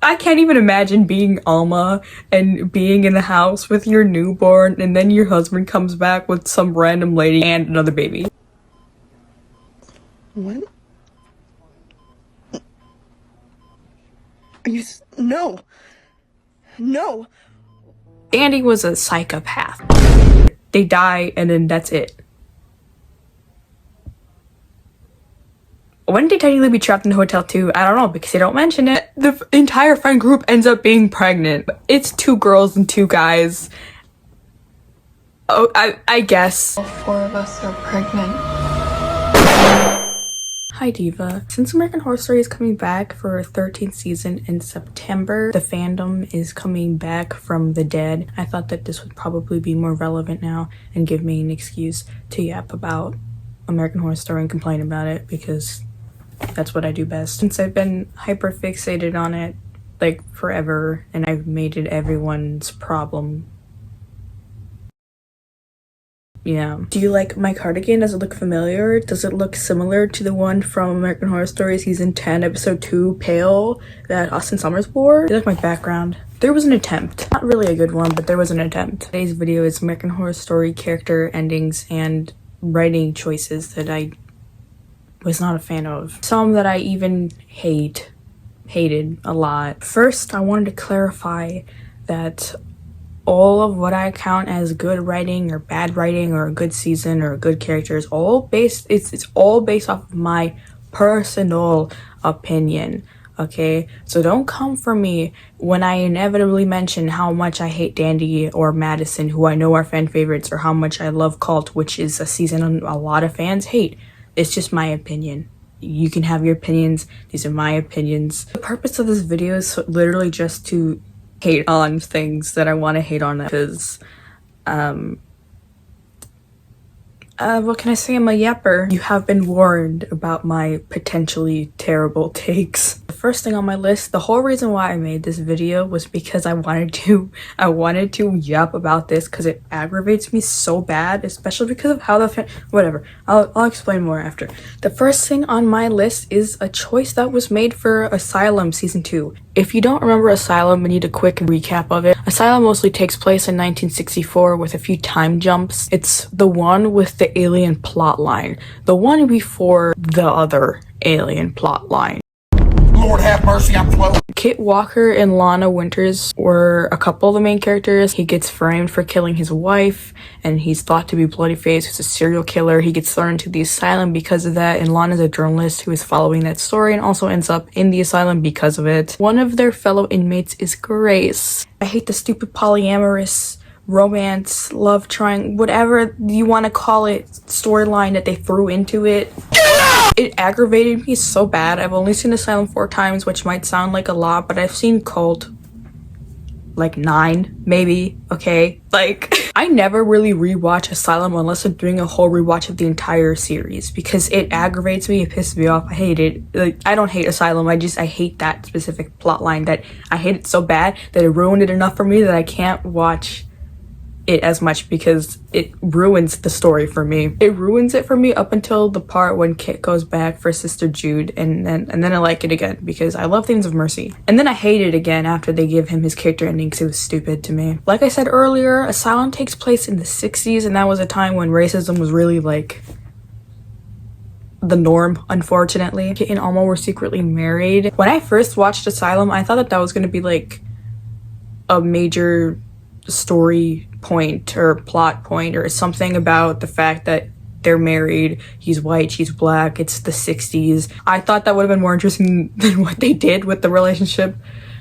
I can't even imagine being Alma and being in the house with your newborn and then your husband comes back with some random lady and another baby. What? Are you... No. No. Andy was a psychopath. They die and then that's it. When did they technically be trapped in the hotel too? I don't know because they don't mention it. The entire friend group ends up being pregnant. It's 2 girls and 2 guys. Oh, I guess. All 4 of us are pregnant. Hi Diva. Since American Horror Story is coming back for a 13th season in September, the fandom is coming back from the dead. I thought that this would probably be more relevant now and give me an excuse to yap about American Horror Story and complain about it because that's what I do best. Since I've been hyper fixated on it like forever and I've made it everyone's problem. Yeah. Do you like my cardigan? Does it look familiar? Does it look similar to the one from American Horror Story season 10 episode 2 Pale that Austin Summers wore? You like my background? There was an attempt. Not really a good one, but there was an attempt. Today's video is American Horror Story character endings and writing choices that I was not a fan of. Some that I even hated a lot. First, I wanted to clarify that all of what I count as good writing or bad writing or a good season or a good character is all based, it's all based off of my personal opinion, okay? So don't come for me when I inevitably mention how much I hate Dandy or Madison, who I know are fan favorites, or how much I love Cult, which is a season a lot of fans hate. It's just my opinion. You can have your opinions. These are my opinions. The purpose of this video is literally just to hate on things that I want to hate on because, what can I say? I'm a yapper. You have been warned about my potentially terrible takes. The first thing on my list, the whole reason why I made this video was because I wanted to yap about this because it aggravates me so bad, especially because of how whatever. I'll explain more after. The first thing on my list is a choice that was made for ASSylum season 2. If you don't remember ASSylum, I need a quick recap of it. ASSylum mostly takes place in 1964 with a few time jumps. It's the one with the alien plot line. The one before the other alien plot line. Lord have mercy, I'm 12. Kit Walker and Lana Winters were a couple of the main characters. He gets framed for killing his wife, and he's thought to be Bloodyface, who's a serial killer. He gets thrown into the asylum because of that, and Lana's a journalist who is following that story and also ends up in the asylum because of it. One of their fellow inmates is Grace. I hate the stupid polyamorous romance, love triangle, whatever you want to call it, storyline that they threw into it. It aggravated me so bad. I've only seen ASSylum 4 times, which might sound like a lot, but I've seen Cult like 9, maybe, okay? Like, I never really rewatch ASSylum unless I'm doing a whole rewatch of the entire series because it aggravates me, it pisses me off, I hate it. Like, I don't hate ASSylum, I hate that specific plot line, that I hate it so bad that it ruined it enough for me that I can't watch it as much because it ruins the story for me. It ruins it for me up until the part when Kit goes back for Sister Jude, and then I like it again because I love Themes of Mercy. And then I hate it again after they give him his character ending because it was stupid to me. Like I said earlier, ASSylum takes place in the 60s, and that was a time when racism was really like the norm, unfortunately. Kit and Alma were secretly married. When I first watched ASSylum, I thought that was going to be like a major story point or plot point or something about the fact that they're married, he's white, she's black, it's the 60s. I thought that would have been more interesting than what they did with the relationship.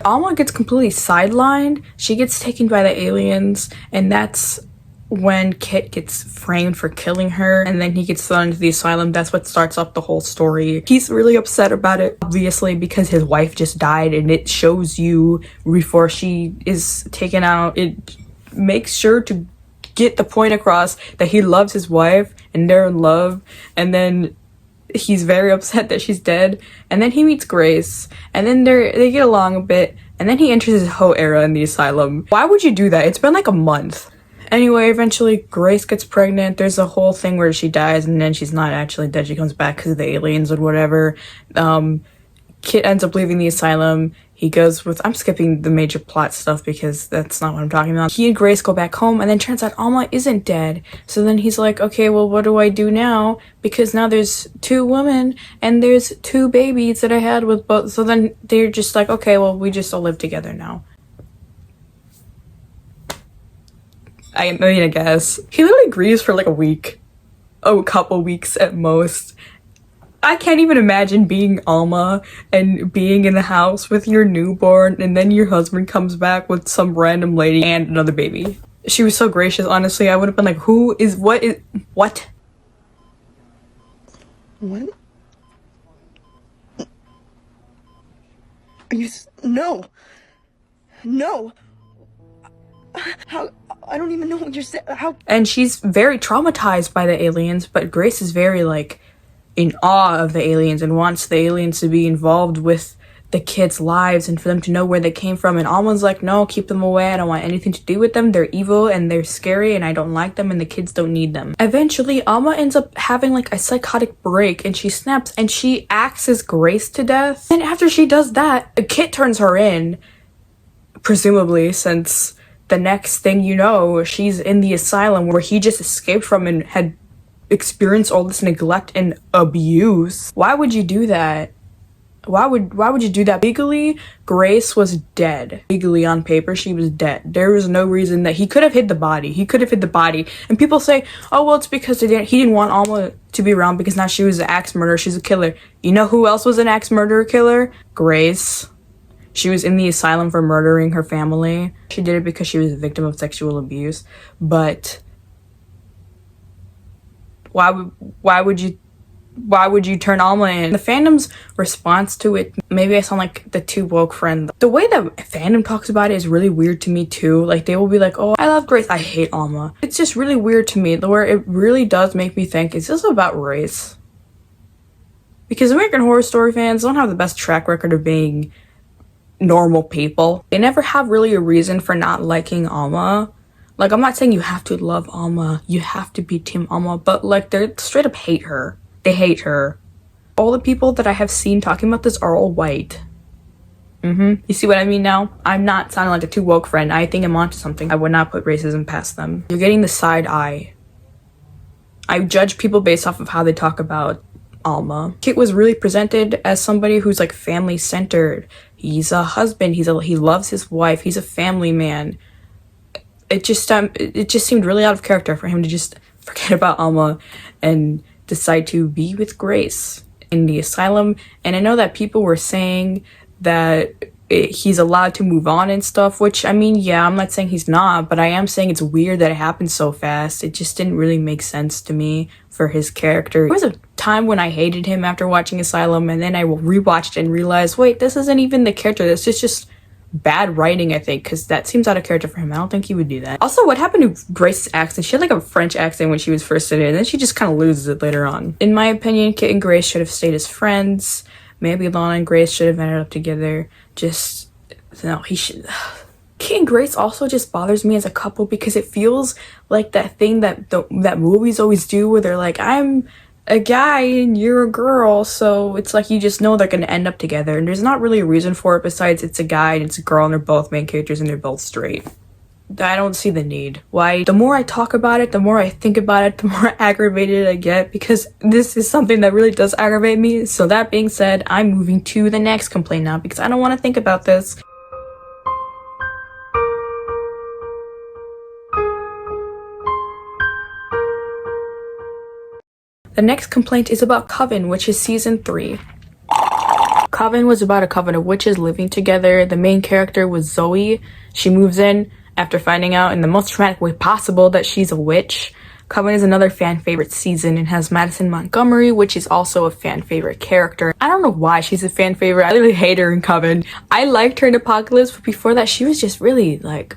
Alma gets completely sidelined. She gets taken by the aliens, and that's when Kit gets framed for killing her, and then he gets thrown into the asylum. That's what starts up the whole story. He's really upset about it, obviously, because his wife just died, and it shows you before she is taken out. It makes sure to get the point across that he loves his wife and they're in love, and then he's very upset that she's dead, and then he meets Grace, and then they get along a bit, and then he enters his whole era in the asylum. Why would you do that? It's been like a month. Anyway, eventually Grace gets pregnant. There's a whole thing where she dies and then she's not actually dead. She comes back because of the aliens or whatever. Kit ends up leaving the asylum. he goes with, I'm skipping the major plot stuff because that's not what I'm talking about. He and Grace go back home, and then turns out Alma isn't dead. So then he's like, okay, well, what do I do now? Because now there's 2 women and there's 2 babies that I had with both. So then they're just like, okay, well, we just all live together now. I mean, I guess. He literally grieves for like a week. A couple weeks at most. I can't even imagine being Alma and being in the house with your newborn, and then your husband comes back with some random lady and another baby. She was so gracious, honestly. I would have been like, what? What? Are you no. No. How? I don't even know what you're saying. How? And she's very traumatized by the aliens, but Grace is very, like, in awe of the aliens and wants the aliens to be involved with the kids' lives and for them to know where they came from. And Alma's like, no, keep them away. I don't want anything to do with them. They're evil and they're scary and I don't like them and the kids don't need them. Eventually, Alma ends up having like a psychotic break and she snaps and she axes Grace to death. And after she does that, Kit turns her in, presumably, since the next thing you know, she's in the asylum where he just escaped from and had experienced all this neglect and abuse. Why would you do that? Why would you do that? Legally, Grace was dead. Legally, on paper, she was dead. There was no reason that he could have hid the body. He could have hid the body. And people say, oh, well, it's because he didn't want Alma to be around because now she was an axe murderer. She's a killer. You know who else was an axe murderer killer? Grace. She was in the asylum for murdering her family. She did it because she was a victim of sexual abuse. But why would you turn Alma in? The fandom's response to it, maybe I sound like the too woke friend. The way that fandom talks about it is really weird to me too. Like, they will be like, oh, I love Grace, I hate Alma. It's just really weird to me, where it really does make me think, is this about race? Because American Horror Story fans don't have the best track record of being normal people. They never have really a reason for not liking Alma. Like, I'm not saying you have to love Alma, you have to be Team Alma, but like, they straight up hate her. They hate her. All the people that I have seen talking about this are all white. You see what I mean now? I'm not sounding like a too woke friend. I think I'm onto something. I would not put racism past them. You're getting the side eye. I judge people based off of how they talk about Alma. Kit was really presented as somebody who's like family centered. He's a husband. He loves his wife. He's a family man. It just seemed really out of character for him to just forget about Alma and decide to be with Grace in the asylum. And I know that people were saying that he's allowed to move on and stuff, which, I mean, yeah, I'm not saying he's not, but I am saying it's weird that it happened so fast. It just didn't really make sense to me for his character. There was a time when I hated him after watching Asylum, and then I rewatched it and realized, wait, this isn't even the character. This is just bad writing, I think, because that seems out of character for him. I don't think he would do that. Also, what happened to Grace's accent? She had like a French accent when she was first in it, and then she just kind of loses it later on. In my opinion, Kit and Grace should have stayed as friends. Maybe Lana and Grace should have ended up together. Just, no, he should. Kit and Grace also just bothers me as a couple because it feels like that thing that that movies always do where they're like, I'm a guy and you're a girl, so it's like you just know they're gonna end up together, and there's not really a reason for it besides it's a guy and it's a girl and they're both main characters and they're both straight. I don't see the need. Why? The more I talk about it, the more I think about it, the more aggravated I get, because this is something that really does aggravate me. So that being said, I'm moving to the next complaint now because I don't want to think about this. The next complaint is about Coven, which is season 3. Coven was about a coven of witches living together. The main character was Zoe. She moves in after finding out in the most traumatic way possible that she's a witch. Coven is another fan favorite season and has Madison Montgomery, which is also a fan favorite character. I don't know why she's a fan favorite. I really hate her in Coven. I liked her in Apocalypse, but before that she was just really like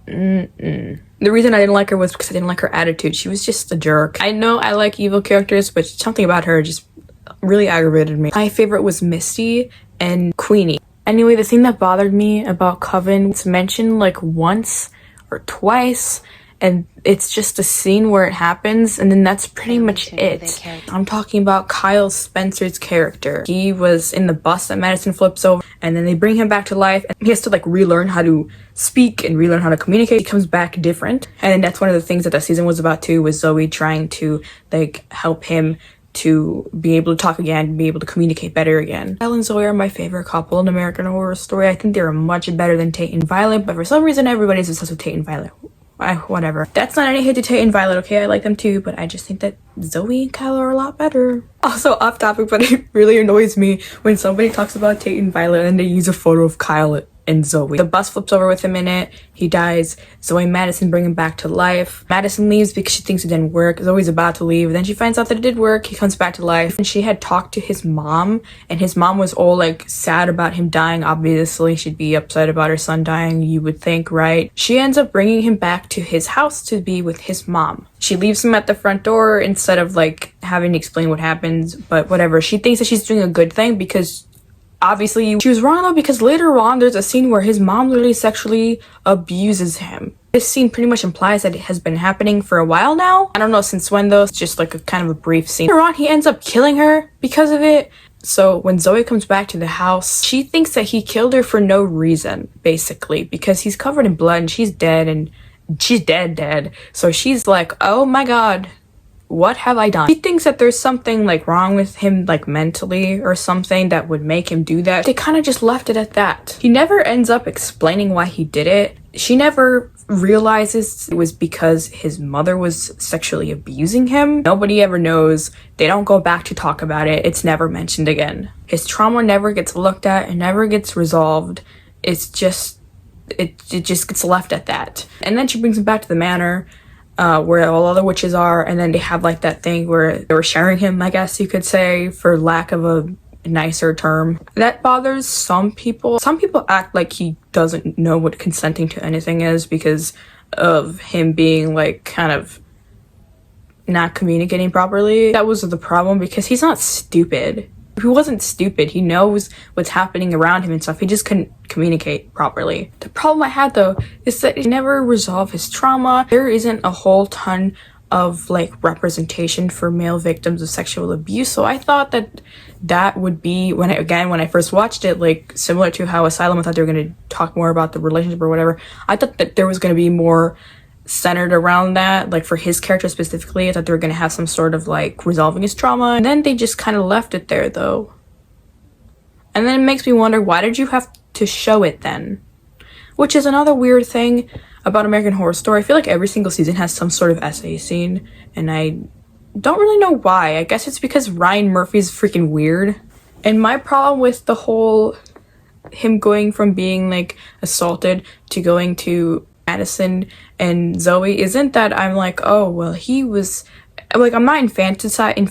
The reason I didn't like her was because I didn't like her attitude. She was just a jerk. I know I like evil characters, but something about her just really aggravated me. My favorite was Misty and Queenie. Anyway, the thing that bothered me about Coven was mentioned like once or twice, and it's just a scene where it happens, and then that's pretty much it. I'm talking about Kyle Spencer's character. He was in the bus that Madison flips over, and then they bring him back to life, and he has to like relearn how to speak and relearn how to communicate. He comes back different, and then that's one of the things that the season was about too, was Zoe trying to like help him to be able to talk again, be able to communicate better again. Kyle and Zoe are my favorite couple in American Horror Story. I think they're much better than Tate and Violet, but for some reason everybody's obsessed with Tate and Violet. Whatever. That's not any hate to Tate and Violet, okay? I like them too, but I just think that Zoe and Kyle are a lot better. Also off topic, but it really annoys me when somebody talks about Tate and Violet and they use a photo of Kyle and Zoe. The bus flips over with him in it. He dies. Zoe and Madison bring him back to life. Madison leaves because she thinks it didn't work. Zoe's about to leave. Then she finds out that it did work. He comes back to life. And she had talked to his mom, and his mom was all like sad about him dying. Obviously, she'd be upset about her son dying, you would think, right? She ends up bringing him back to his house to be with his mom. She leaves him at the front door instead of like having to explain what happens, but whatever. She thinks that she's doing a good thing because obviously she was wrong though, because later on there's a scene where his mom literally sexually abuses him. This scene pretty much implies that it has been happening for a while now. I don't know since when though, it's just like a kind of a brief scene. Later on he ends up killing her because of it. So when Zoe comes back to the house, she thinks that he killed her for no reason, basically, because he's covered in blood and she's dead, and she's dead. So she's like, oh my god, what have I done? She thinks that there's something like wrong with him, like mentally or something, that would make him do that. They kind of just left it at that. He never ends up explaining why he did it. She never realizes it was because his mother was sexually abusing him. Nobody ever knows. They don't go back to talk about it. It's never mentioned again. His trauma never gets looked at and never gets resolved. It's just, it just gets left at that. And then she brings him back to the manor, where all other witches are, and then they have like that thing where they were sharing him, I guess you could say, for lack of a nicer term. That bothers some people. Some people act like he doesn't know what consenting to anything is because of him being like kind of not communicating properly. That was the problem, because he's not stupid. He wasn't stupid. He knows what's happening around him and stuff. He just couldn't communicate properly. The problem I had though is that he never resolved his trauma. There isn't a whole ton of like representation for male victims of sexual abuse. So I thought that that would be, when I first watched it, like similar to how ASSylum, I thought they were going to talk more about the relationship or whatever. I thought that there was going to be more centered around that, like for his character specifically. I thought they were going to have some sort of like resolving his trauma, and then they just kind of left it there though. And then it makes me wonder, why did you have to show it then? Which is another weird thing about American Horror Story. I feel like every single season has some sort of essay scene, and I don't really know why. I guess it's because Ryan Murphy's freaking weird. And my problem with the whole him going from being like assaulted to going to Madison and Zoe isn't that I'm like, oh well, he was like, I'm not infantilizing,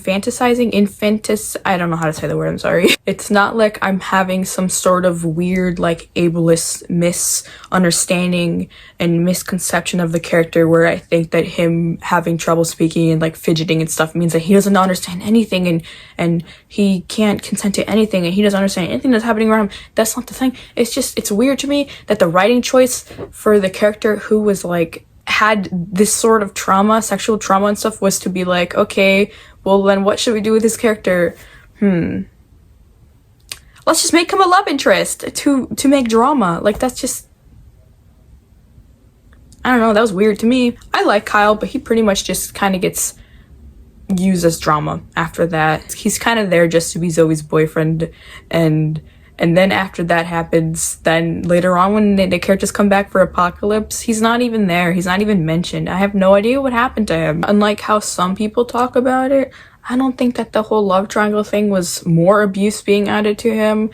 I don't know how to say the word, I'm sorry. It's not like I'm having some sort of weird like ableist misunderstanding and misconception of the character, where I think that him having trouble speaking and like fidgeting and stuff means that he doesn't understand anything, and he can't consent to anything, and he doesn't understand anything that's happening around him. That's not the thing. It's just, it's weird to me that the writing choice for the character who was like had this sort of trauma, sexual trauma and stuff, was to be like, okay, well then what should we do with this character? Let's just make him a love interest to make drama. Like, that's just, I don't know, that was weird to me. I like Kyle, but he pretty much just kind of gets used as drama after that. He's kind of there just to be Zoe's boyfriend, and then after that happens, then later on when the characters come back for Apocalypse, he's not even there. He's not even mentioned. I have no idea what happened to him. Unlike how some people talk about it, I don't think that the whole love triangle thing was more abuse being added to him.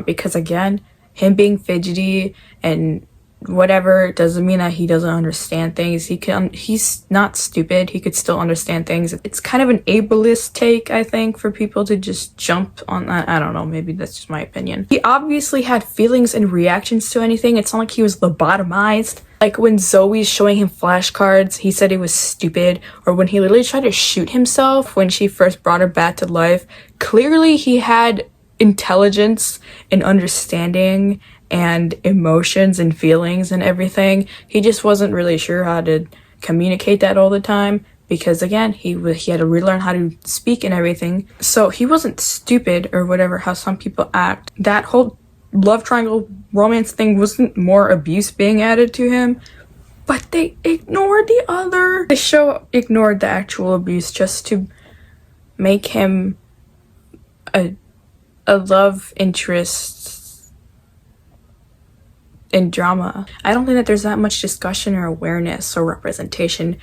Because again, him being fidgety and whatever doesn't mean that he doesn't understand things. He's not stupid. He could still understand things. It's kind of an ableist take, I think, for people to just jump on that. I don't know, maybe that's just my opinion. He obviously had feelings and reactions to anything. It's not like he was lobotomized. Like when Zoe's showing him flashcards, he said he was stupid. Or when he literally tried to shoot himself when she first brought her back to life, clearly he had intelligence and understanding and emotions and feelings and everything. He just wasn't really sure how to communicate that all the time, because again, he had to relearn how to speak and everything. So he wasn't stupid or whatever, how some people act. That whole love triangle romance thing wasn't more abuse being added to him, but they ignored the show ignored the actual abuse just to make him a love interest in drama. I don't think that there's that much discussion or awareness or representation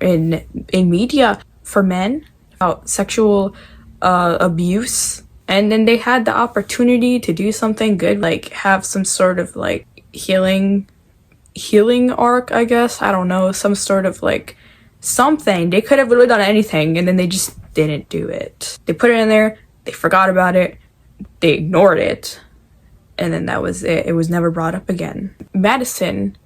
in media for men about sexual abuse, and then they had the opportunity to do something good, like have some sort of like healing arc, I guess. I don't know, some sort of like something. They could have really done anything, and then they just didn't do it. They put it in there, they forgot about it, they ignored it, and then that was it. It was never brought up again. Madison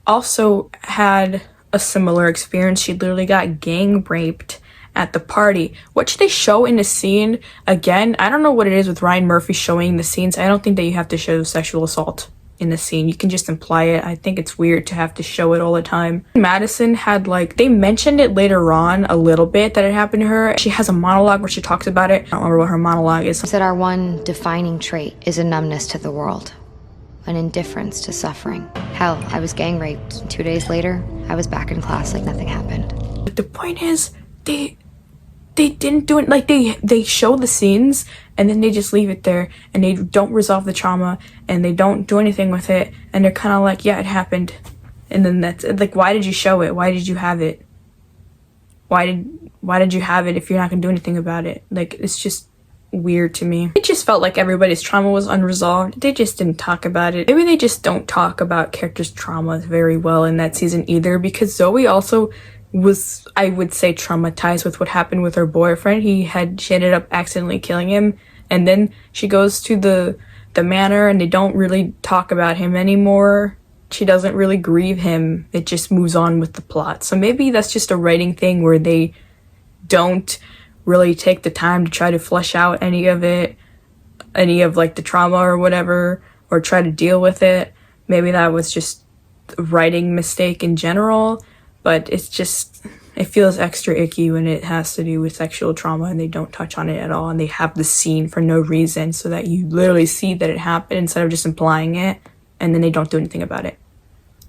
also had a similar experience. She literally got gang raped at the party, which they show in the scene. Again, I don't know what it is with Ryan Murphy showing the scenes. I don't think that you have to show sexual assault in the scene. You can just imply it. I think it's weird to have to show it all the time. Madison had like, they mentioned it later on a little bit that it happened to her. She has a monologue where she talks about it. I don't remember what her monologue is. She said our one defining trait is a numbness to the world, an indifference to suffering. Hell, I was gang raped. 2 days later, I was back in class like nothing happened. But the point is, they didn't do it. Like they show the scenes and then they just leave it there, and they don't resolve the trauma, and they don't do anything with it, and they're kind of like, yeah, it happened, and then that's like, why did you show it? Why did you have it? Why did you have it if you're not gonna do anything about it? Like, it's just weird to me. It just felt like everybody's trauma was unresolved. They just didn't talk about it. Maybe they just don't talk about characters' trauma very well in that season either, because Zoe also was, I would say, traumatized with what happened with her boyfriend. She ended up accidentally killing him, and then she goes to the manor, and they don't really talk about him anymore. She doesn't really grieve him. It just moves on with the plot. So maybe that's just a writing thing where they don't really take the time to try to flesh out any of like the trauma or whatever, or try to deal with it. Maybe that was just a writing mistake in general, but it's just, it feels extra icky when it has to do with sexual trauma and they don't touch on it at all, and they have the scene for no reason so that you literally see that it happened instead of just implying it, and then they don't do anything about it.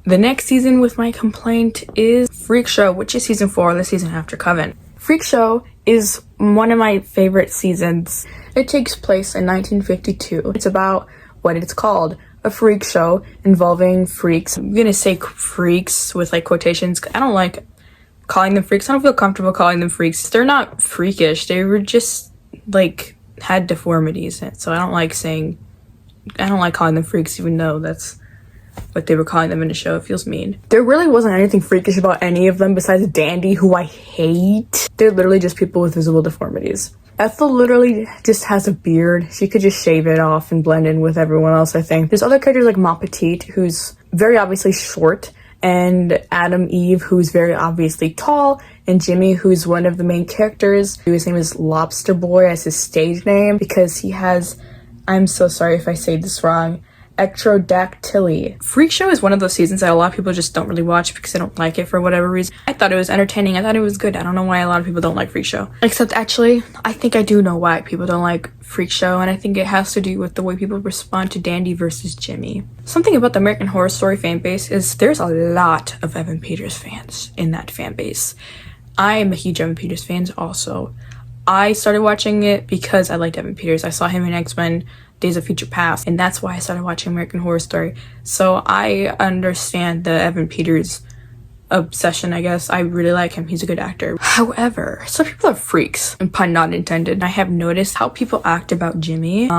The next season with my complaint is Freakshow, which is season 4, the season after Coven. Freakshow is one of my favorite seasons. It takes place in 1952. It's about what it's called, a freak show involving freaks. I'm gonna say freaks with like quotations. I don't like calling them freaks. I don't feel comfortable calling them freaks. They're not freakish. They were just like had deformities. So I don't like calling them freaks, even though that's what they were calling them in the show. It feels mean. There really wasn't anything freakish about any of them besides Dandy, who I hate. They're literally just people with visible deformities. Ethel literally just has a beard. She could just shave it off and blend in with everyone else, I think. There's other characters like Ma Petite, who's very obviously short, and Adam Eve, who's very obviously tall, and Jimmy, who's one of the main characters. His name is Lobster Boy as his stage name because he has, I'm so sorry if I say this wrong, ectrodactyly. Freakshow is one of those seasons that a lot of people just don't really watch because they don't like it for whatever reason. I thought it was entertaining. I thought it was good. I don't know why a lot of people don't like Freakshow. Except actually, I think I do know why people don't like Freakshow, and I think it has to do with the way people respond to Dandy versus Jimmy. Something about the American Horror Story fan base is there's a lot of Evan Peters fans in that fan base. I am a huge Evan Peters fan also. I started watching it because I liked Evan Peters. I saw him in X-Men Days of Future Past, and that's why I started watching American Horror Story. So I understand the Evan Peters obsession, I guess. I really like him. He's a good actor. However, some people are freaks, and pun not intended. I have noticed how people act about Jimmy.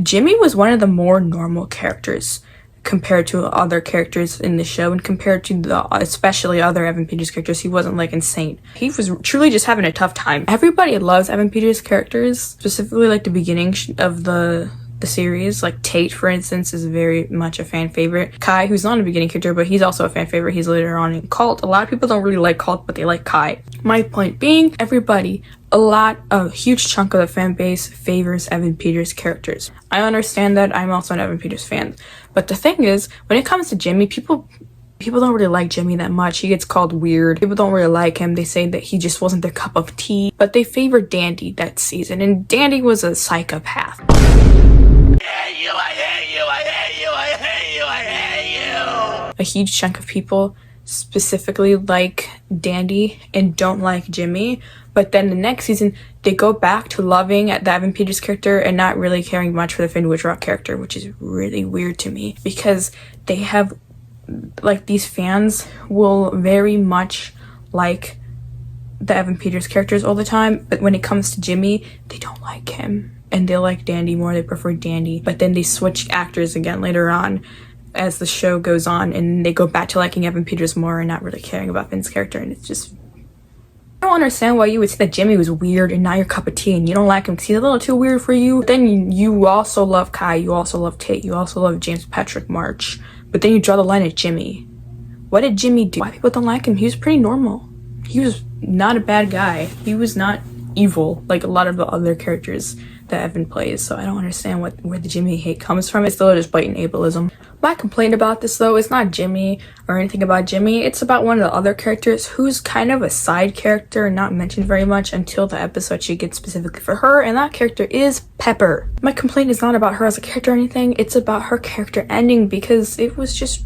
Jimmy was one of the more normal characters compared to other characters in the show, and compared to especially other Evan Peters characters. He wasn't like insane. He was truly just having a tough time. Everybody loves Evan Peters characters, specifically like the beginning of the series. Like Tate, for instance, is very much a fan favorite. Kai, who's not a beginning character, but he's also a fan favorite. He's later on in Cult. A lot of people don't really like Cult, but they like Kai. My point being, a huge chunk of the fan base favors Evan Peters characters. I understand that. I'm also an Evan Peters fan. But the thing is, when it comes to Jimmy, people People don't really like Jimmy that much. He gets called weird. People don't really like him. They say that he just wasn't their cup of tea. But they favored Dandy that season, and Dandy was a psychopath. I hate you, I hate you, I hate you, I hate you, I hate you. A huge chunk of people specifically like Dandy and don't like Jimmy. But then the next season, they go back to loving the Evan Peters character and not really caring much for the Finn Wittrock character, which is really weird to me because they have, like, these fans will very much like the Evan Peters characters all the time, but when it comes to Jimmy, they don't like him and they like Dandy more. They prefer Dandy, but then they switch actors again later on as the show goes on, and they go back to liking Evan Peters more and not really caring about Finn's character. And it's just, I don't understand why you would say that Jimmy was weird and not your cup of tea and you don't like him because he's a little too weird for you. Then you also love Kai, you also love Tate, you also love James Patrick March, but then you draw the line at Jimmy. What did Jimmy do? Why people don't like him? He was pretty normal. He was not a bad guy. He was not evil like a lot of the other characters that Evan plays, so I don't understand where the Jimmy hate comes from. It's still just blatant ableism. My complaint about this though is not Jimmy or anything about Jimmy. It's about one of the other characters who's kind of a side character and not mentioned very much until the episode she gets specifically for her, and that character is Pepper. My complaint is not about her as a character or anything, it's about her character ending because it was just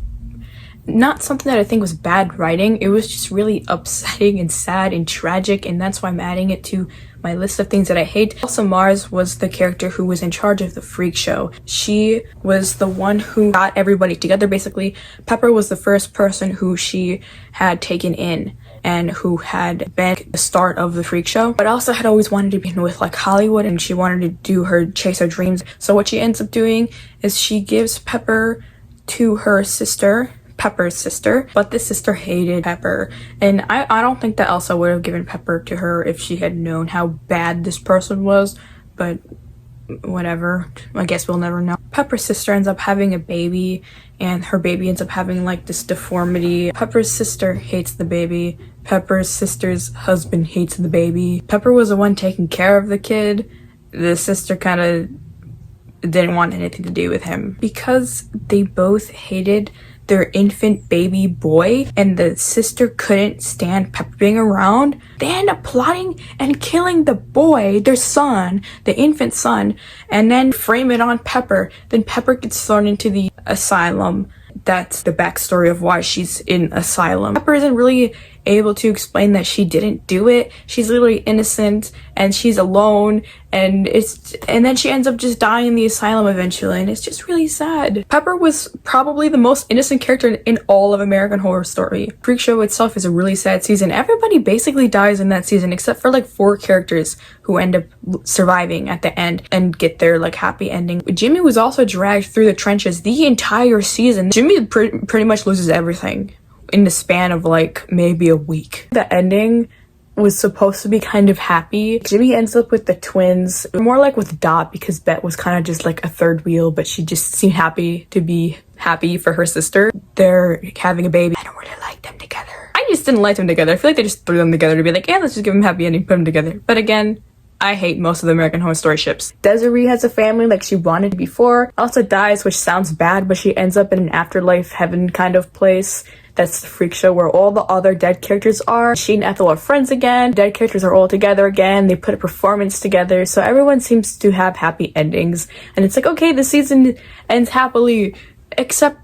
not something that I think was bad writing. It was just really upsetting and sad and tragic, and that's why I'm adding it to my list of things that I hate. Also, Mars was the character who was in charge of the Freakshow. She was the one who got everybody together, basically. Pepper was the first person who she had taken in and who had been the start of the Freakshow, but also had always wanted to be with like Hollywood, and she wanted to do her chase her dreams. So what she ends up doing is she gives Pepper to her sister, Pepper's sister, but this sister hated Pepper, and I don't think that Elsa would have given Pepper to her if she had known how bad this person was, but whatever, I guess we'll never know. Pepper's sister ends up having a baby, and her baby ends up having like this deformity. Pepper's sister hates the baby. Pepper's sister's husband hates the baby. Pepper was the one taking care of the kid. The sister kind of didn't want anything to do with him because they both hated their infant baby boy, and the sister couldn't stand Pepper being around. They end up plotting and killing the boy, their son, the infant son, and then frame it on Pepper. Then Pepper gets thrown into the asylum. That's the backstory of why she's in asylum. Pepper isn't really able to explain that she didn't do it. She's literally innocent and she's alone, and then she ends up just dying in the asylum eventually, and it's just really sad. Pepper was probably the most innocent character in all of American Horror Story. Freakshow itself is a really sad season. Everybody basically dies in that season except for like 4 characters who end up surviving at the end and get their like happy ending. Jimmy was also dragged through the trenches the entire season. Jimmy pretty much loses everything in the span of like maybe a week. The ending was supposed to be kind of happy. Jimmy ends up with the twins, more like with Dot, because Bet was kind of just like a third wheel, but she just seemed happy to be happy for her sister. They're having a baby. I don't really like them together. I just didn't like them together. I feel like they just threw them together to be like, yeah, let's just give them a happy ending, put them together. But again, I hate most of the American Horror Story ships. Desiree has a family like she wanted before. Elsa dies, which sounds bad, but she ends up in an afterlife heaven kind of place. That's the Freakshow where all the other dead characters are. She and Ethel are friends again. Dead characters are all together again. They put a performance together. So everyone seems to have happy endings. And it's like, okay, the season ends happily, except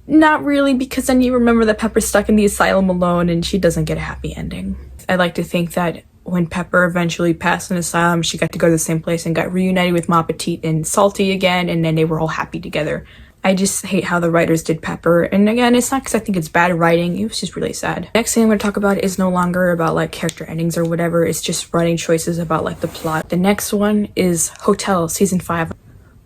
not really, because then you remember that Pepper's stuck in the asylum alone and she doesn't get a happy ending. I like to think that when Pepper eventually passed an asylum, she got to go to the same place and got reunited with Ma Petite and Salty again, and then they were all happy together. I just hate how the writers did Pepper, and again, it's not because I think it's bad writing, it was just really sad. Next thing I'm going to talk about is no longer about like character endings or whatever, it's just writing choices about like the plot. The next one is Hotel season 5.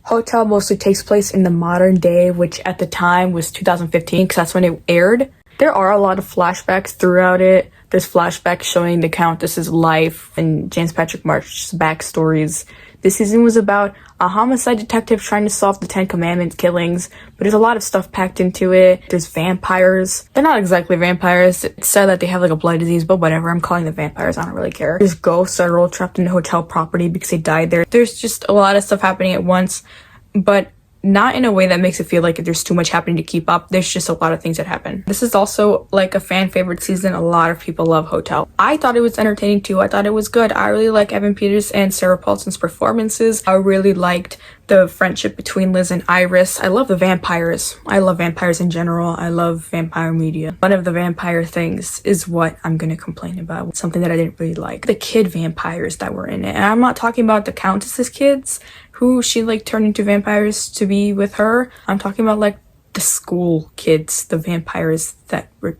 Hotel mostly takes place in the modern day, which at the time was 2015 because that's when it aired. There are a lot of flashbacks throughout it. There's flashbacks showing the Countess's life and James Patrick March's backstories. This season was about a homicide detective trying to solve the 10 Commandments killings, but there's a lot of stuff packed into it. There's vampires. They're not exactly vampires. It's said that they have like a blood disease, but whatever. I'm calling them vampires. I don't really care. There's ghosts that are all trapped in the hotel property because they died there. There's just a lot of stuff happening at once, but not in a way that makes it feel like there's too much happening to keep up. There's just a lot of things that happen. This is also like a fan favorite season. A lot of people love Hotel. I thought it was entertaining too. I thought it was good. I really like Evan Peters and Sarah Paulson's performances. I really liked the friendship between Liz and Iris. I love the vampires. I love vampires in general. I love vampire media. One of the vampire things is what I'm gonna complain about. Something that I didn't really like. The kid vampires that were in it. And I'm not talking about the Countess's kids, who she like turned into vampires to be with her. I'm talking about like the school kids, the vampires that were,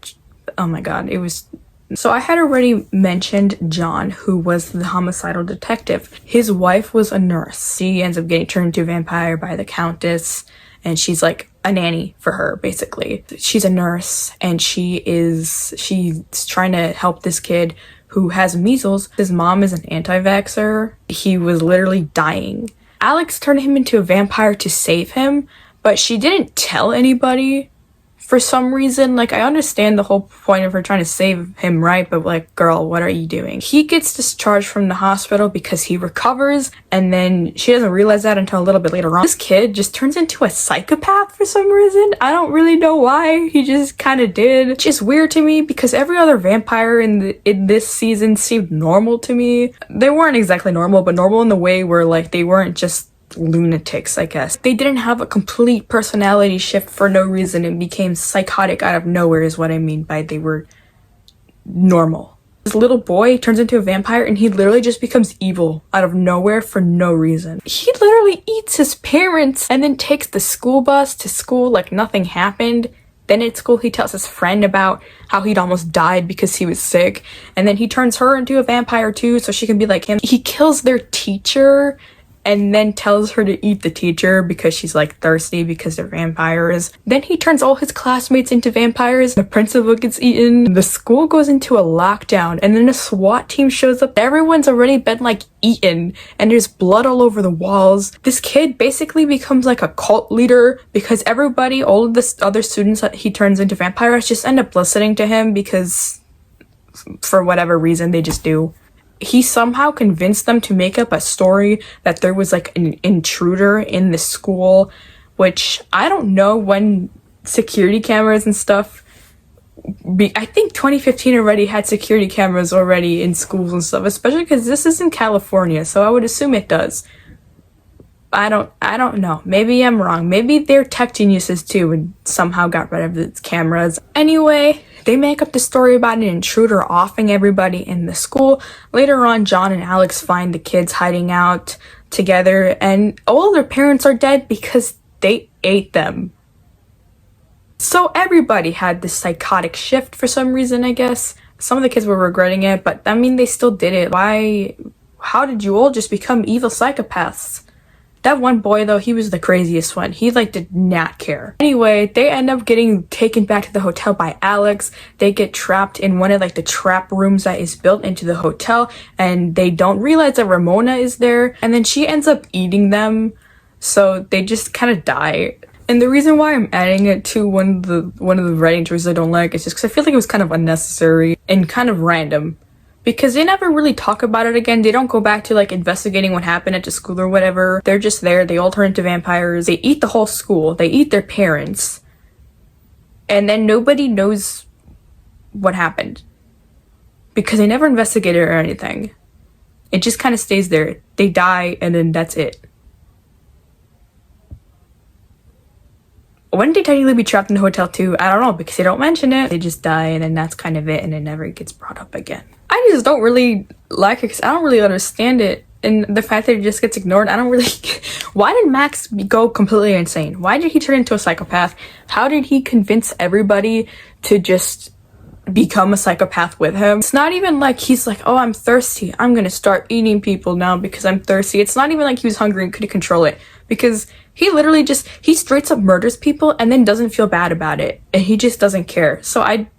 oh my god, it was. So I had already mentioned John, who was the homicidal detective. His wife was a nurse. She ends up getting turned into a vampire by the Countess, and she's like a nanny for her, basically. She's a nurse, and she's trying to help this kid who has measles. His mom is an anti-vaxxer. He was literally dying. Alex turned him into a vampire to save him, but she didn't tell anybody for some reason. Like, I understand the whole point of her trying to save him, right? But like, girl, what are you doing? He gets discharged from the hospital because he recovers, and then she doesn't realize that until a little bit later on. This kid just turns into a psychopath for some reason. I don't really know why. He just kind of did. It's just weird to me because every other vampire in this season seemed normal to me. They weren't exactly normal, but normal in the way where like they weren't just lunatics, I guess. They didn't have a complete personality shift for no reason and became psychotic out of nowhere is what I mean by they were normal. This little boy turns into a vampire and he literally just becomes evil out of nowhere for no reason. He literally eats his parents and then takes the school bus to school like nothing happened. Then at school he tells his friend about how he'd almost died because he was sick, and then he turns her into a vampire too so she can be like him. He kills their teacher and then tells her to eat the teacher because she's like thirsty because they're vampires. Then he turns all his classmates into vampires. The principal gets eaten. The school goes into a lockdown, and then a SWAT team shows up. Everyone's already been like eaten, and there's blood all over the walls. This kid basically becomes like a cult leader because everybody, all of the other students that he turns into vampires just end up listening to him because for whatever reason they just do. He somehow convinced them to make up a story that there was like an intruder in the school, which I don't know when security cameras and stuff. I think 2015 already had security cameras already in schools and stuff, especially because this is in California, so I would assume it does. I don't know. Maybe I'm wrong. Maybe they're tech geniuses too and somehow got rid of the cameras. Anyway, they make up the story about an intruder offing everybody in the school. Later on, John and Alex find the kids hiding out together, and all their parents are dead because they ate them. So everybody had this psychotic shift for some reason, I guess. Some of the kids were regretting it, but I mean, they still did it. Why? How did you all just become evil psychopaths? That one boy, though, he was the craziest one. He, like, did not care. Anyway, they end up getting taken back to the hotel by Alex. They get trapped in one of, like, the trap rooms that is built into the hotel, and they don't realize that Ramona is there, and then she ends up eating them, so they just kind of die. And the reason why I'm adding it to one of the writing choices I don't like is just because I feel like it was kind of unnecessary and kind of random. Because they never really talk about it again. They don't go back to like investigating what happened at the school or whatever. They're just there. They all turn into vampires. They eat the whole school. They eat their parents. And then nobody knows what happened. Because they never investigated or anything. It just kind of stays there. They die and then that's it. Wouldn't they technically be trapped in the hotel too? I don't know, because they don't mention it. They just die and then that's kind of it, and it never gets brought up again. I just don't really like it because I don't really understand it. And the fact that it just gets ignored, I don't really... Why did Max go completely insane? Why did he turn into a psychopath? How did he convince everybody to just become a psychopath with him? It's not even like he's like, oh, I'm thirsty. I'm gonna start eating people now because I'm thirsty. It's not even like he was hungry and couldn't control it. Because he literally just... He straight up murders people and then doesn't feel bad about it. And he just doesn't care. So I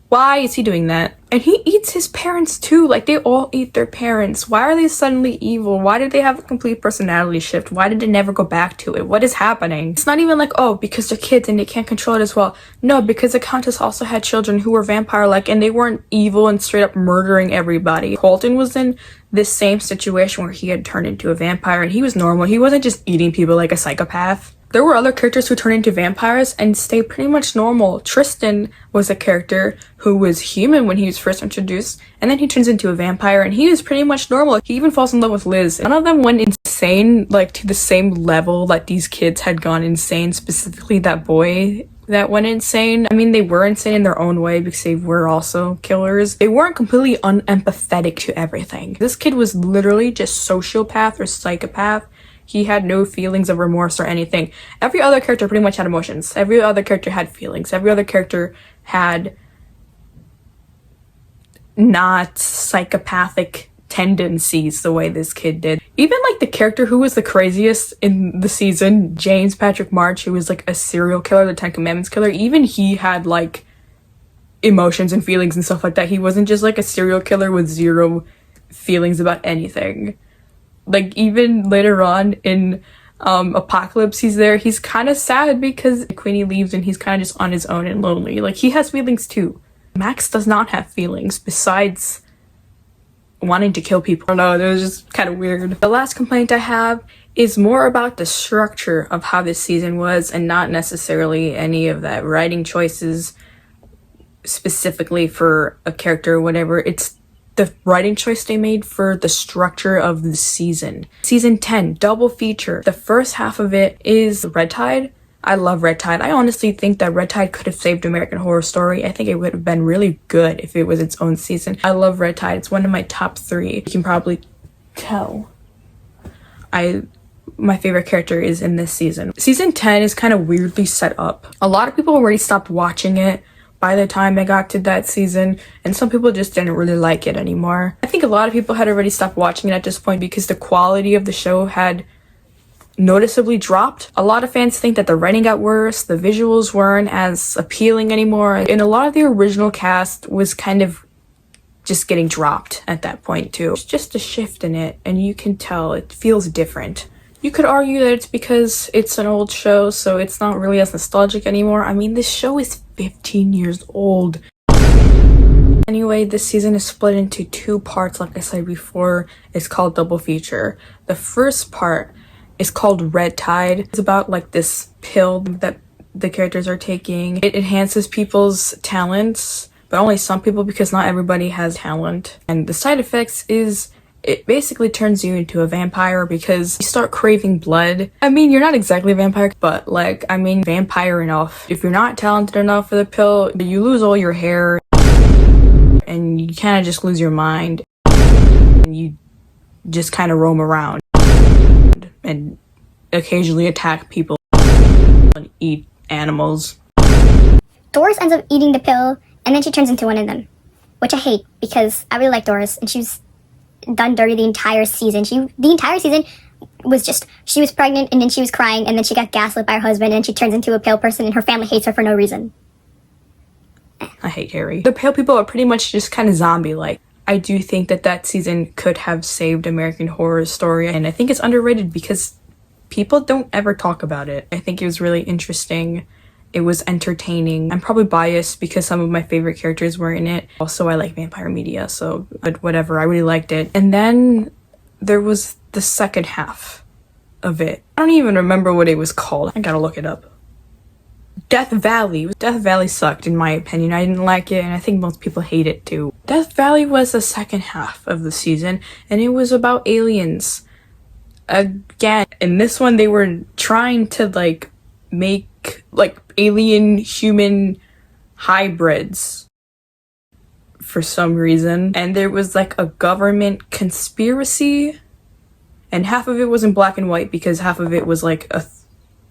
Why is he doing that? And he eats his parents too. Like, they all eat their parents. Why are they suddenly evil? Why did they have a complete personality shift? Why did they never go back to it? What is happening? It's not even like, oh, because they're kids and they can't control it as well. No, because the Countess also had children who were vampire-like, and they weren't evil and straight up murdering everybody. Colton was in this same situation where he had turned into a vampire, and he was normal. He wasn't just eating people like a psychopath. There were other characters who turned into vampires and stayed pretty much normal. Tristan was a character who was human when he was first introduced, and then he turns into a vampire, and he was pretty much normal. He even falls in love with Liz. None of them went insane, like, to the same level that these kids had gone insane, specifically that boy that went insane. I mean, they were insane in their own way because they were also killers. They weren't completely unempathetic to everything. This kid was literally just sociopath or psychopath. He had no feelings of remorse or anything. Every other character pretty much had emotions. Every other character had feelings. Every other character had not psychopathic tendencies the way this kid did. Even like the character who was the craziest in the season, James Patrick March, who was like a serial killer, the Ten Commandments killer, even he had like emotions and feelings and stuff like that. He wasn't just like a serial killer with zero feelings about anything. Like, even later on in Apocalypse, he's kind of sad because Queenie leaves and he's kind of just on his own and lonely. Like, he has feelings too. Max does not have feelings besides wanting to kill people. I don't know, it was just kind of weird. The last complaint I have is more about the structure of how this season was, and not necessarily any of that writing choices specifically for a character or whatever. It's the writing choice they made for the structure of the season. Season 10, double feature. The first half of it is Red Tide. I love Red Tide. I honestly think that Red Tide could have saved American Horror Story. I think it would have been really good if it was its own season. I love Red Tide. It's one of my top 3. You can probably tell. My favorite character is in this season. Season 10 is kind of weirdly set up. A lot of people already stopped watching it by the time I got to that season, and some people just didn't really like it anymore. I think a lot of people had already stopped watching it at this point because the quality of the show had noticeably dropped. A lot of fans think that the writing got worse, the visuals weren't as appealing anymore, and a lot of the original cast was kind of just getting dropped at that point too. It's just a shift in it, and you can tell it feels different. You could argue that it's because it's an old show, so it's not really as nostalgic anymore. I mean, this show is 15 years old. Anyway, this season is split into 2 parts, like I said before. It's called Double Feature. The first part is called Red Tide. It's about like this pill that the characters are taking. It enhances people's talents, but only some people because not everybody has talent. And the side effects is it basically turns you into a vampire because you start craving blood. I mean, you're not exactly a vampire, but like, I mean, vampire enough. If you're not talented enough for the pill, you lose all your hair and you kind of just lose your mind and you just kind of roam around and occasionally attack people and eat animals. Doris ends up eating the pill and then she turns into one of them, which I hate because I really like Doris and she was done dirty the entire season. The entire season was just, she was pregnant and then she was crying and then she got gaslit by her husband and she turns into a pale person and her family hates her for no reason. I hate Harry. The pale people are pretty much just kind of zombie-like. I do think that season could have saved American Horror Story, and I think it's underrated because people don't ever talk about it. I think it was really interesting. It was entertaining. I'm probably biased because some of my favorite characters were in it. Also, I like vampire media, so whatever, I really liked it. And then there was the second half of it. I don't even remember what it was called. I gotta look it up. Death Valley. Death Valley sucked in my opinion. I didn't like it and I think most people hate it too. Death Valley was the second half of the season and it was about aliens. Again, in this one they were trying to like make like alien human hybrids for some reason, and there was like a government conspiracy and half of it was in black and white because half of it was like a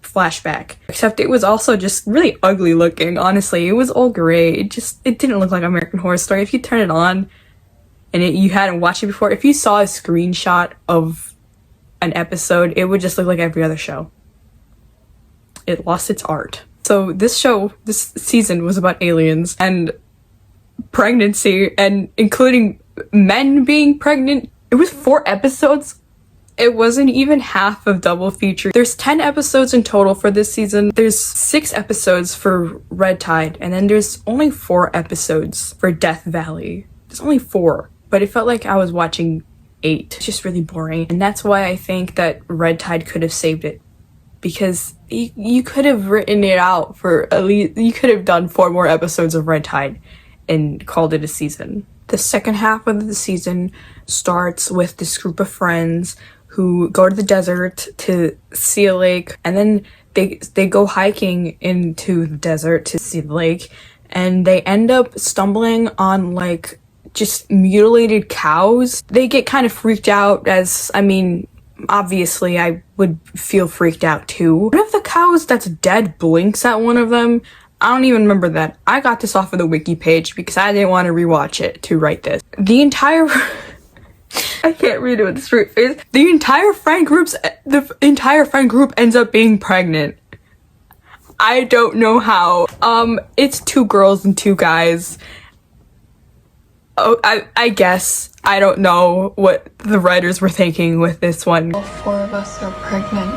flashback, except it was also just really ugly looking. Honestly, it was all gray. It didn't look like American Horror Story. If you turn it on and you hadn't watched it before, if you saw a screenshot of an episode, it would just look like every other show. It lost its art. So this season was about aliens, and pregnancy, and including men being pregnant. It was 4 episodes. It wasn't even half of double feature. There's 10 episodes in total for this season. There's 6 episodes for Red Tide, and then there's only 4 episodes for Death Valley. There's only 4, but it felt like I was watching 8. It's just really boring, and that's why I think that Red Tide could have saved it. Because you could have written it out for at least, you could have done 4 more episodes of Red Tide and called it a season. The second half of the season starts with this group of friends who go to the desert to see a lake, and then they go hiking into the desert to see the lake, and they end up stumbling on like just mutilated cows. They get kind of freaked out, as I mean, obviously I would feel freaked out too. One of the cows that's dead blinks at one of them. I don't even remember that. I got this off of the wiki page because I didn't want to rewatch it to write this. The entire I can't read it with a straight face. The entire friend group ends up being pregnant. I don't know how. It's 2 girls and 2 guys. Oh, I guess. I don't know what the writers were thinking with this one. All 4 of us are pregnant.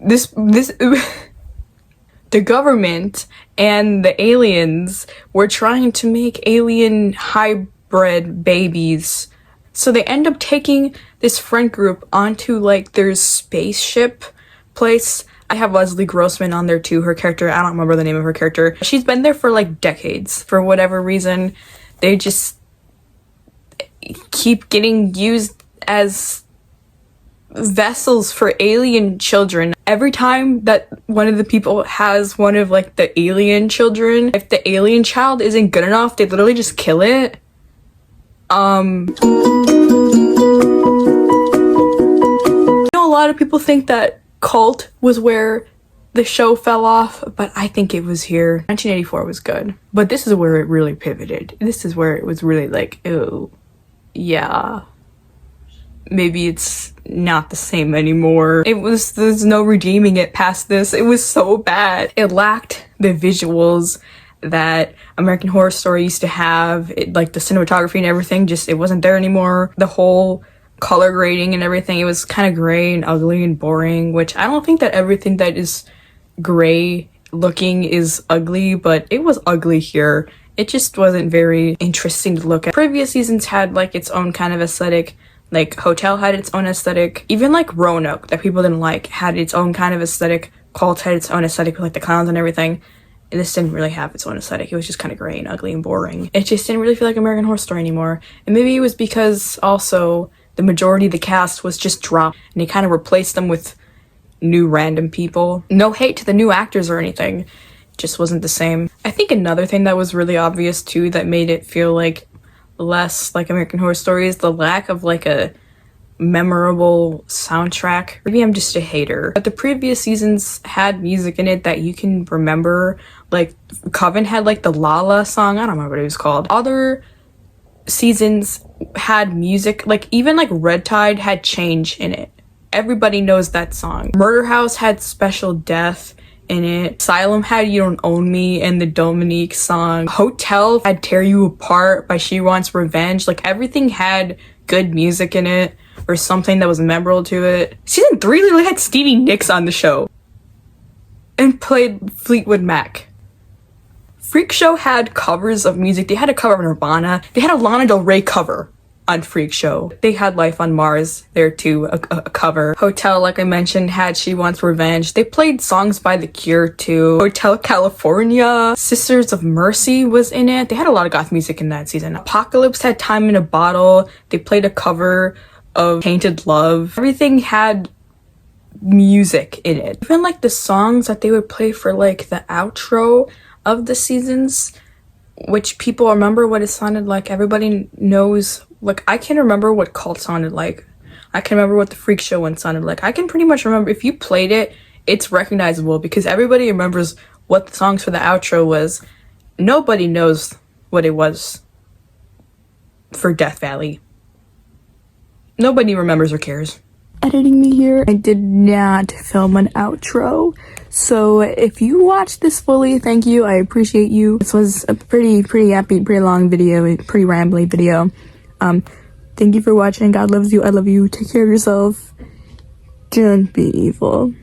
This the government and the aliens were trying to make alien hybrid babies. So they end up taking this friend group onto like their spaceship place. I have Leslie Grossman on there too, her character. I don't remember the name of her character. She's been there for like decades. For whatever reason, they just keep getting used as vessels for alien children. Every time that one of the people has one of like the alien children, if the alien child isn't good enough, they literally just kill it. I know a lot of people think that Cult was where the show fell off, but I think it was here. 1984 was good, but this is where it really pivoted. This is where it was really like, oh, yeah, maybe it's not the same anymore. There's no redeeming it past this. It was so bad. It lacked the visuals that American Horror Story used to have. It, like the cinematography and everything, just it wasn't there anymore. The whole color grading and everything, it was kind of gray and ugly and boring, which I don't think that everything that is gray looking is ugly, but it was ugly here. It just wasn't very interesting to look at. Previous seasons had like its own kind of aesthetic. Like Hotel had its own aesthetic. Even like Roanoke, that people didn't like, had its own kind of aesthetic. Cult had its own aesthetic with like the clowns and everything. And this didn't really have its own aesthetic. It was just kind of gray and ugly and boring. It just didn't really feel like American Horror Story anymore. And maybe it was because also the majority of the cast was just dropped and they kind of replaced them with new random people. No hate to the new actors or anything. It just wasn't the same. I think another thing that was really obvious too that made it feel like less like American Horror Story is the lack of like a memorable soundtrack. Maybe I'm just a hater, but the previous seasons had music in it that you can remember. Like Coven had like the Lala song. I don't remember what it was called. Other seasons had music, like even like Red Tide had Change in it. Everybody knows that song. Murder House had Special Death in it. ASSylum had You Don't Own Me and the Dominique song. Hotel had Tear You Apart by She Wants Revenge. Like everything had good music in it or something that was memorable to it. Season 3 literally had Stevie Nicks on the show and played Fleetwood Mac. Freakshow had covers of music. They had a cover of Nirvana. They had a Lana Del Rey cover on Freakshow. They had Life on Mars there too, a cover. Hotel, like I mentioned, had She Wants Revenge. They played songs by The Cure too. Hotel California, Sisters of Mercy was in it. They had a lot of goth music in that season. Apocalypse had Time in a Bottle. They played a cover of Tainted Love. Everything had music in it. Even like the songs that they would play for like the outro of the seasons, which people remember what it sounded like. Everybody knows, like I can remember what Cult sounded like. I can remember what the Freakshow one sounded like. I can pretty much remember, if you played it, it's recognizable because everybody remembers what the songs for the outro was. Nobody knows what it was for Death Valley. Nobody remembers or cares. Editing me here. I did not film an outro, So if you watched this fully, thank you. I appreciate you. This was a pretty yappy, pretty long video, a pretty rambly video. Thank you for watching. God loves you. I love you. Take care of yourself. Don't be evil.